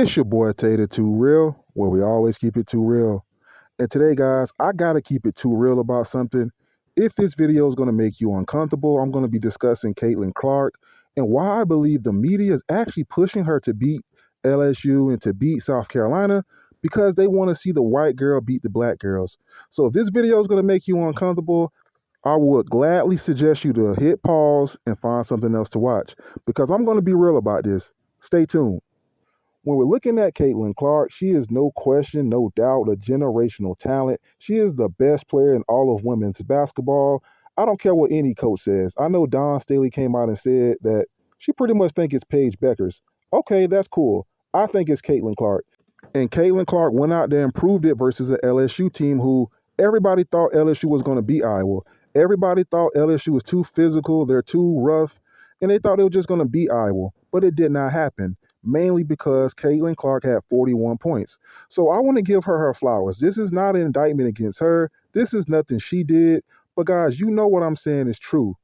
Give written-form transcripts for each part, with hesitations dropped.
It's your boy Tater Too Real, where we always keep it too real. And today, guys, I gotta keep it too real about something. If this video is gonna make you uncomfortable, I'm gonna be discussing Caitlin Clark and why I believe the media is actually pushing her to beat LSU and to beat South Carolina because they want to see the white girl beat the black girls. So if this video is gonna make you uncomfortable, I would gladly suggest you to hit pause and find something else to watch because I'm gonna be real about this. Stay tuned. When we're looking at Caitlin Clark, she is no question, no doubt, a generational talent. She is the best player in all of women's basketball. I don't care what any coach says. I know Don Staley came out and said that she pretty much thinks it's Paige Beckers. Okay, that's cool. I think it's Caitlin Clark. And Caitlin Clark went out there and proved it versus an LSU team who everybody thought LSU was going to beat Iowa. Everybody thought LSU was too physical, they're too rough, and they thought they were just going to beat Iowa. But it did not happen, mainly because Caitlin Clark had 41 points. So I want to give her flowers. This is not an indictment against her. This is nothing she did. But guys, you know what I'm saying is true.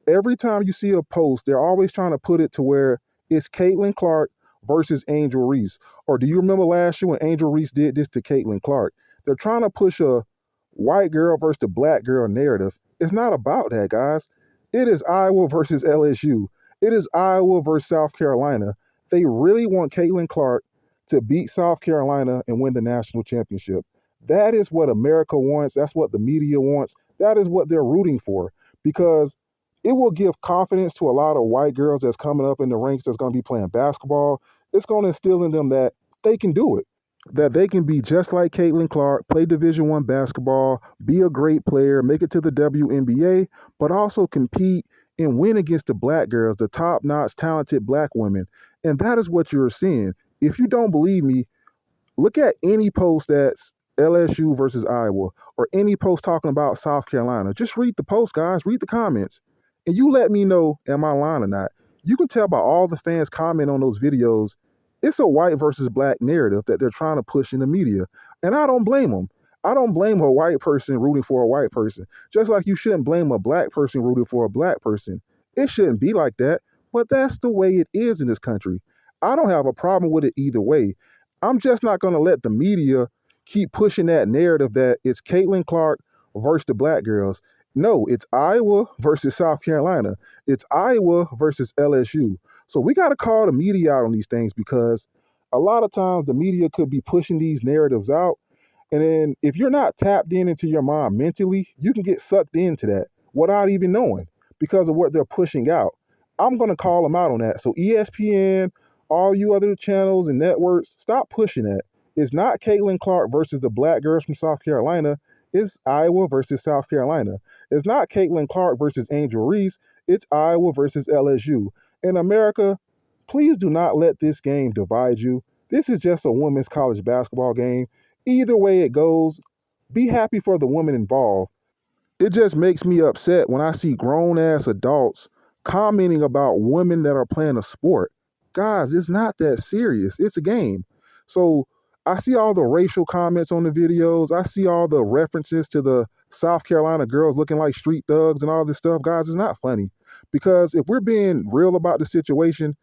Every time you see a post, they're always trying to put it to where it's Caitlin Clark versus Angel Reese. Or do you remember last year when Angel Reese did this to Caitlin Clark? They're trying to push a white girl versus the black girl narrative. It's not about that, guys. It is Iowa versus LSU. It is Iowa versus South Carolina. They really want Caitlin Clark to beat South Carolina and win the national championship. That is what America wants. That's what the media wants. That is what they're rooting for because it will give confidence to a lot of white girls that's coming up in the ranks that's going to be playing basketball. It's going to instill in them that they can do it, that they can be just like Caitlin Clark, play Division I basketball, be a great player, make it to the WNBA, but also compete and win against the black girls, the top-notch, talented black women. And that is what you're seeing. If you don't believe me, look at any post that's LSU versus Iowa or any post talking about South Carolina. Just read the post, guys. Read the comments. And you let me know, am I lying or not? You can tell by all the fans comment on those videos, it's a white versus black narrative that they're trying to push in the media. And I don't blame them. I don't blame a white person rooting for a white person. Just like you shouldn't blame a black person rooting for a black person. It shouldn't be like that, but that's the way it is in this country. I don't have a problem with it either way. I'm just not going to let the media keep pushing that narrative that it's Caitlin Clark versus the black girls. No, it's Iowa versus South Carolina. It's Iowa versus LSU. So we got to call the media out on these things because a lot of times the media could be pushing these narratives out. And then if you're not tapped into your mind mentally, you can get sucked into that without even knowing because of what they're pushing out. I'm going to call them out on that. So ESPN, all you other channels and networks, stop pushing that. It's not Caitlin Clark versus the black girls from South Carolina. It's Iowa versus South Carolina. It's not Caitlin Clark versus Angel Reese. It's Iowa versus LSU. In America, please do not let this game divide you. This is just a women's college basketball game. Either way it goes, be happy for the women involved. It just makes me upset when I see grown-ass adults commenting about women that are playing a sport. Guys, it's not that serious. It's a game. So I see all the racial comments on the videos. I see all the references to the South Carolina girls looking like street thugs and all this stuff. Guys, it's not funny. Because if we're being real about the situation,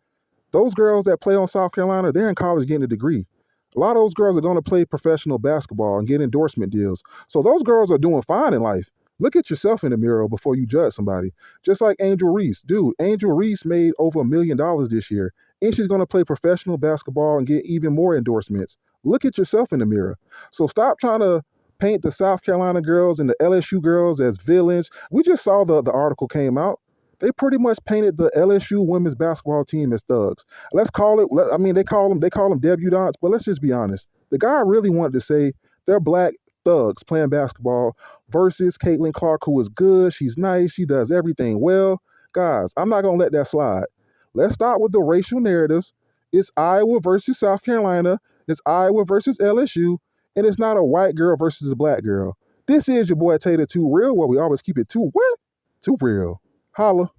those girls that play on South Carolina, they're in college getting a degree. A lot of those girls are going to play professional basketball and get endorsement deals. So those girls are doing fine in life. Look at yourself in the mirror before you judge somebody. Just like Angel Reese. Dude, Angel Reese made over $1 million this year. And she's going to play professional basketball and get even more endorsements. Look at yourself in the mirror. So stop trying to paint the South Carolina girls and the LSU girls as villains. We just saw the article came out. They pretty much painted the LSU women's basketball team as thugs. Let's call it, I mean, they call them debutantes, but let's just be honest. The guy really wanted to say they're black thugs playing basketball versus Caitlin Clark, who is good. She's nice. She does everything well. Guys, I'm not going to let that slide. Let's start with the racial narratives. It's Iowa versus South Carolina. It's Iowa versus LSU. And it's not a white girl versus a black girl. This is your boy Tater Too Real, where we always keep it too what? Too real. Holla.